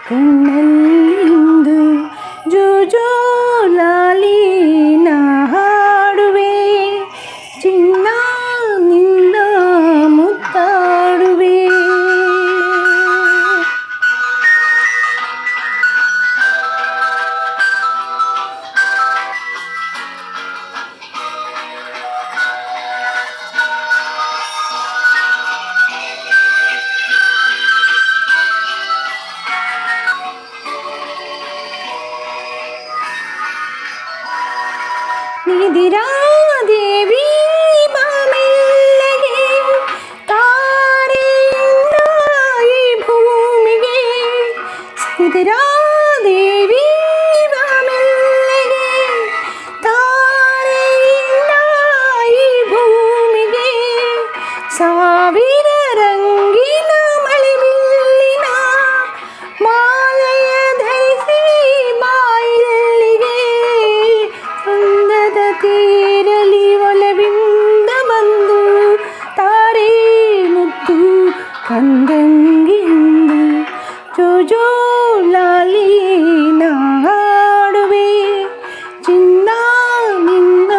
ಕಣ್ಣಲ್ಲಿಂದು ಜೋಜೋಲಾಲಿ ನಾ ಹಾಡುವೆ, ಚಿನ್ನ ನಿನ್ನ ಮುತ್ತಾಡುವೆ. ನಿಧಿರಾದೇವಿ ಬಾಮೆಲ್ಲಗೆ, ತಾರೆಯಿಂದ ಈ ಭೂಮಿಗೆ. ನಿಧಿರಾದೇವಿ ಬಾಮೆಲ್ಲಗೆ, ತಾರೆಯಿಂದ ಈ ಭೂಮಿಗೆ. ಸಾವಿರ ರಂಗಿನ ಮಳೆಬಿಲ್ಲಿನ ಮಾಲೆಯ ಧರಿಸಿ ಬಾಯಿಲ್ಲಿಗೆ. ಚಂದದ ತೀರಲಿ ಒಲವಿಂದ ಬಂದು ತಾರೆ ಮುತ್ತು ಕಂದಂಗಿಂದು ಜೋಜೋಲಾಲಿ ನಾ ಹಾಡುವೆ, ಚಿನ್ನ ನಿನ್ನ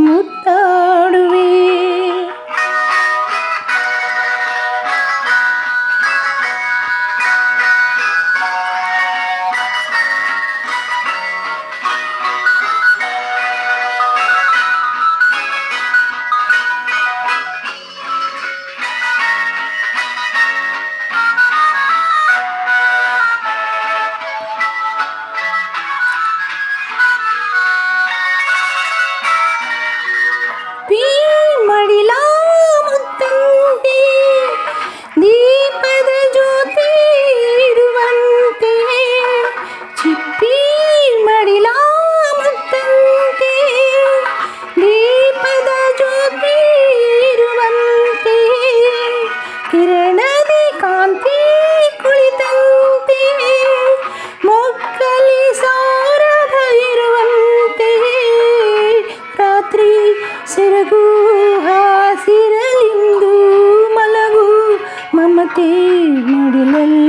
ಮುತ್ತಾಡುವೆ. ಮಡಿಲ ಮುತ್ತಂತೆ ದೀಪದ ಜ್ಯೋತಿ ಇರುವಂತೆ, ಚಿಪ್ಪಿ ಮಡಿಲ ಮುತ್ತಂತೆ ದೀಪದ ಜ್ಯೋತಿ ಇರುವಂತೆ. ಕಿರಣದಿ ಕಾಂತಿ ಕುಳಿತಂತೆ ಮೊಕ್ಕಲಿ ಸೌರಭ ಇರುವಂತೆ. ರಾತ್ರಿ ಸೆರಗು ಹಾಸಿರಲಿಂದು ಮಲಗು ಮಮತೆ ಮಡಿಲಲ್ಲಿ.